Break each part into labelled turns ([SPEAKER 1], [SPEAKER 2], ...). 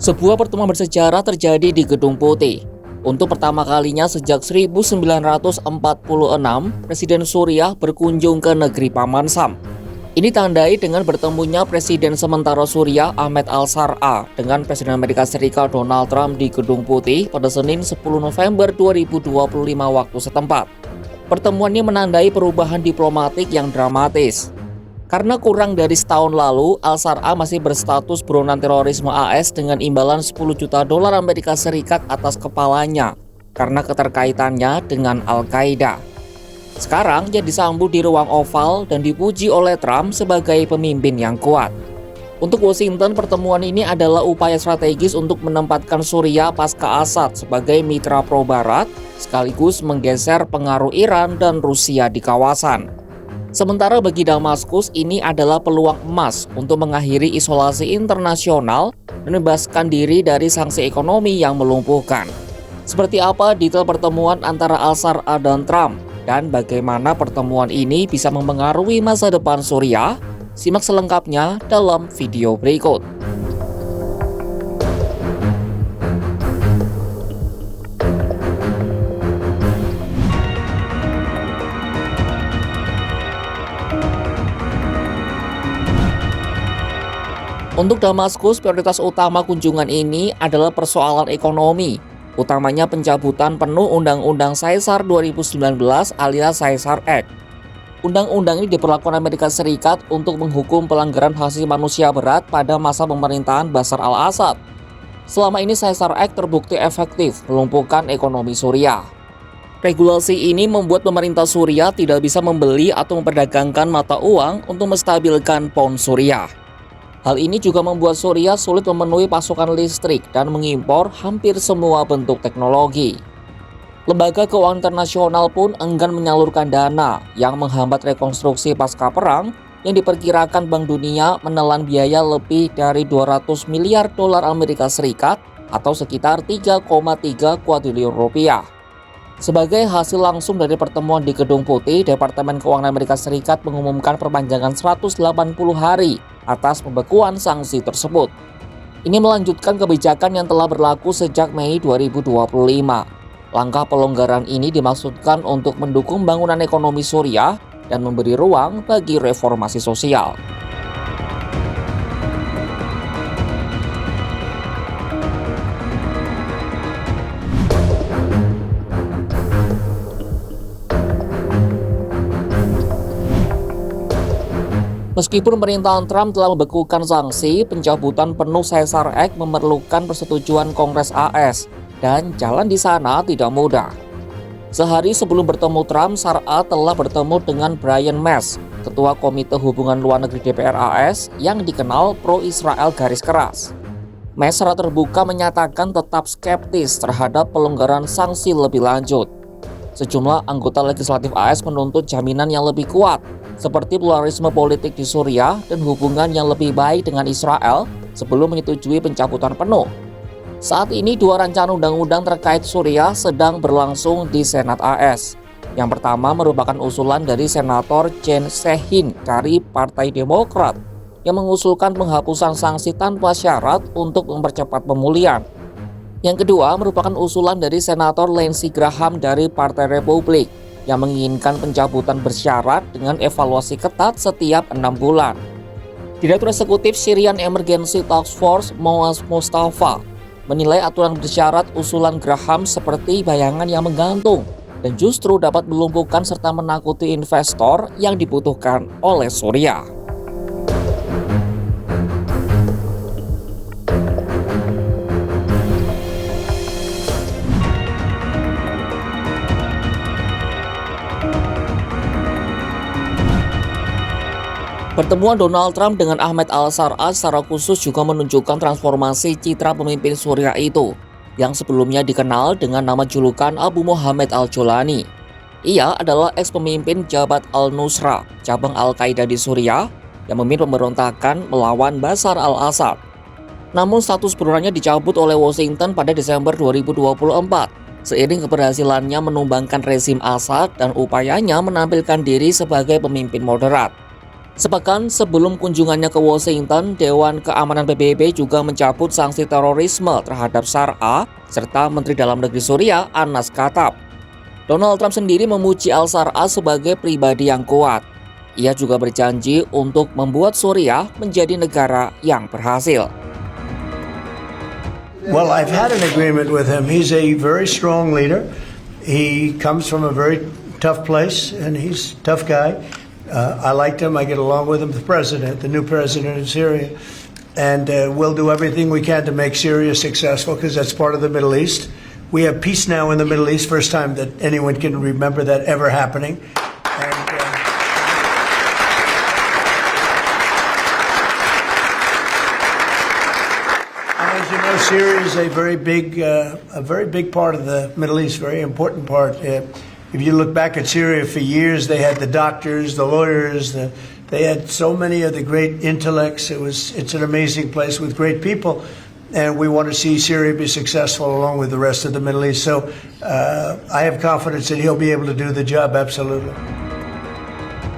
[SPEAKER 1] Sebuah pertemuan bersejarah terjadi di Gedung Putih. Untuk pertama kalinya sejak 1946, Presiden Suriah berkunjung ke negeri Paman Sam. Ini tandai dengan bertemunya Presiden sementara Suriah Ahmed al-Shar'a dengan Presiden Amerika Serikat Donald Trump di Gedung Putih pada Senin 10 November 2025 waktu setempat. Pertemuan ini menandai perubahan diplomatik yang dramatis. Karena kurang dari setahun lalu, al-Shar'a masih berstatus buronan terorisme AS dengan imbalan 10 juta dolar Amerika Serikat atas kepalanya karena keterkaitannya dengan Al-Qaeda. Sekarang ia disambut di ruang oval dan dipuji oleh Trump sebagai pemimpin yang kuat. Untuk Washington, pertemuan ini adalah upaya strategis untuk menempatkan Suriah pasca Assad sebagai mitra pro-Barat, sekaligus menggeser pengaruh Iran dan Rusia di kawasan. Sementara bagi Damaskus, ini adalah peluang emas untuk mengakhiri isolasi internasional dan membebaskan diri dari sanksi ekonomi yang melumpuhkan. Seperti apa detail pertemuan antara al-Shar'a dan Trump, dan bagaimana pertemuan ini bisa mempengaruhi masa depan Suriah? Simak selengkapnya dalam video berikut. Untuk Damaskus, prioritas utama kunjungan ini adalah persoalan ekonomi, utamanya pencabutan penuh Undang-Undang Caesar 2019 alias Caesar Act. Undang-undang ini diberlakukan Amerika Serikat untuk menghukum pelanggaran hak asasi manusia berat pada masa pemerintahan Bashar al-Assad. Selama ini Caesar Act terbukti efektif melumpuhkan ekonomi Suriah. Regulasi ini membuat pemerintah Suriah tidak bisa membeli atau memperdagangkan mata uang untuk menstabilkan pound Suriah. Hal ini juga membuat Suriah sulit memenuhi pasokan listrik dan mengimpor hampir semua bentuk teknologi. Lembaga keuangan internasional pun enggan menyalurkan dana yang menghambat rekonstruksi pasca perang yang diperkirakan Bank Dunia menelan biaya lebih dari 200 miliar dolar Amerika Serikat atau sekitar 3,3 kuadriliun rupiah. Sebagai hasil langsung dari pertemuan di Gedung Putih, Departemen Keuangan Amerika Serikat mengumumkan perpanjangan 180 hari atas pembekuan sanksi tersebut. Ini melanjutkan kebijakan yang telah berlaku sejak Mei 2025. Langkah pelonggaran ini dimaksudkan untuk mendukung bangunan ekonomi Suriah dan memberi ruang bagi reformasi sosial. Meskipun pemerintahan Trump telah membekukan sanksi, pencabutan penuh Caesar Act memerlukan persetujuan Kongres AS, dan jalan di sana tidak mudah. Sehari sebelum bertemu Trump, Shar'a telah bertemu dengan Brian Mast, Ketua Komite Hubungan Luar Negeri DPR AS yang dikenal pro-Israel garis keras. Mast secara terbuka menyatakan tetap skeptis terhadap pelonggaran sanksi lebih lanjut. Sejumlah anggota legislatif AS menuntut jaminan yang lebih kuat, seperti pluralisme politik di Suriah dan hubungan yang lebih baik dengan Israel sebelum menyetujui pencabutan penuh. Saat ini dua rancangan undang-undang terkait Suriah sedang berlangsung di Senat AS. Yang pertama merupakan usulan dari Senator Jen Shaheen dari Partai Demokrat yang mengusulkan penghapusan sanksi tanpa syarat untuk mempercepat pemulihan. Yang kedua merupakan usulan dari Senator Lindsey Graham dari Partai Republik yang menginginkan pencabutan bersyarat dengan evaluasi ketat setiap 6 bulan. Direktur Eksekutif Syrian Emergency Task Force Moaz Mustafa menilai aturan bersyarat usulan Graham seperti bayangan yang menggantung dan justru dapat melumpuhkan serta menakuti investor yang dibutuhkan oleh Suriah. Pertemuan Donald Trump dengan Ahmed al-Shar'a secara khusus juga menunjukkan transformasi citra pemimpin Suriah itu, yang sebelumnya dikenal dengan nama julukan Abu Muhammad al-Jolani. Ia adalah eks-pemimpin Jabhat al-Nusra, cabang Al-Qaeda di Suriah, yang memimpin pemberontakan melawan Bashar al-Assad. Namun status buronannya dicabut oleh Washington pada Desember 2024, seiring keberhasilannya menumbangkan rezim Assad dan upayanya menampilkan diri sebagai pemimpin moderat. Sepekan sebelum kunjungannya ke Washington, Dewan Keamanan PBB juga mencabut sanksi terorisme terhadap Sar'a serta Menteri Dalam Negeri Suriah Anas Katab. Donald Trump sendiri memuji Al-Sar'a sebagai pribadi yang kuat. Ia juga berjanji untuk membuat Suriah menjadi negara yang berhasil.
[SPEAKER 2] Well, I've had an agreement with him. He's a very strong leader. He comes from a very tough place, and he's a tough guy. I liked him. I get along with him. The new president of Syria. And we'll do everything we can to make Syria successful because that's part of the Middle East. We have peace now in the Middle East, first time that anyone can remember that ever happening. And as you know, Syria is a very big part of the Middle East, very important part. If you look back at Syria for years, they had the doctors, the lawyers, they had so many of the great intellects. It's an amazing place with great people, and we want to see Syria be successful along with the rest of the Middle East. So I have confidence that he'll be able to do the job, absolutely.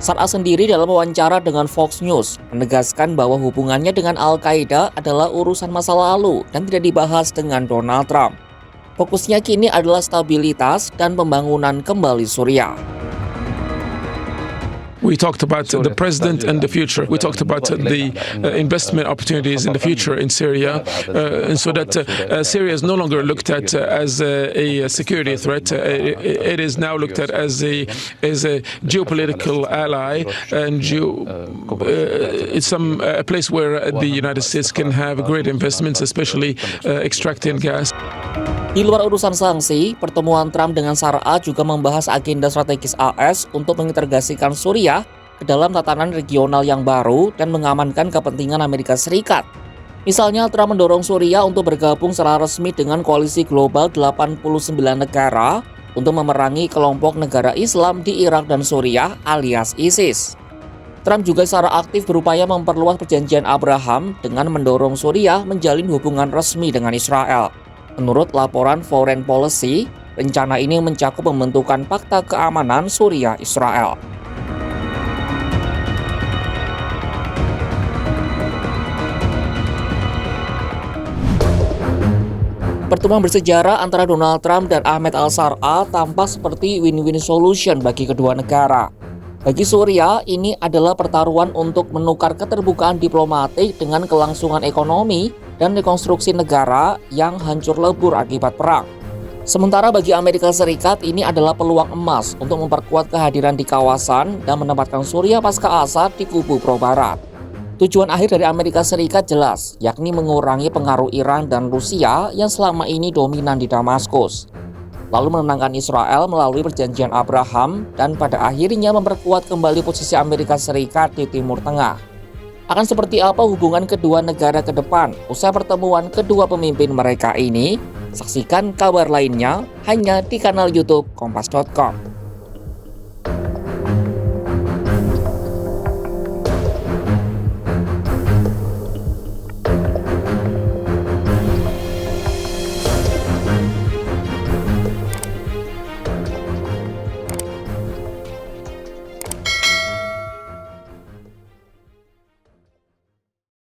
[SPEAKER 1] Sar'a sendiri dalam wawancara dengan Fox News menegaskan bahwa hubungannya dengan Al-Qaeda adalah urusan masa lalu dan tidak dibahas dengan Donald Trump. Fokusnya kini adalah stabilitas dan pembangunan kembali Suriah.
[SPEAKER 3] We talked about the president and the future. We talked about the investment opportunities in the future in Syria, and so that Syria is no longer looked at as a security threat. It is now looked at as a geopolitical ally, and it's a place where the United States can have great investments, especially extracting gas.
[SPEAKER 1] Di luar urusan sanksi, pertemuan Trump dengan Sar'a juga membahas agenda strategis AS untuk mengintegrasikan Suriah ke dalam tatanan regional yang baru dan mengamankan kepentingan Amerika Serikat. Misalnya, Trump mendorong Suriah untuk bergabung secara resmi dengan koalisi global 89 negara untuk memerangi kelompok negara Islam di Irak dan Suriah alias ISIS. Trump juga secara aktif berupaya memperluas perjanjian Abraham dengan mendorong Suriah menjalin hubungan resmi dengan Israel. Menurut laporan Foreign Policy, rencana ini mencakup pembentukan Fakta Keamanan Suriah-Israel. Pertemuan bersejarah antara Donald Trump dan Ahmed Al-Sar'a tampak seperti win-win solution bagi kedua negara. Bagi Suriah, ini adalah pertaruhan untuk menukar keterbukaan diplomatik dengan kelangsungan ekonomi dan rekonstruksi negara yang hancur lebur akibat perang. Sementara bagi Amerika Serikat, ini adalah peluang emas untuk memperkuat kehadiran di kawasan dan menempatkan Suriah pasca Assad di kubu pro-Barat. Tujuan akhir dari Amerika Serikat jelas, yakni mengurangi pengaruh Iran dan Rusia yang selama ini dominan di Damaskus. Lalu menenangkan Israel melalui perjanjian Abraham dan pada akhirnya memperkuat kembali posisi Amerika Serikat di Timur Tengah. Akan seperti apa hubungan kedua negara ke depan usai pertemuan kedua pemimpin mereka ini? Saksikan kabar lainnya hanya di kanal YouTube Kompas.com.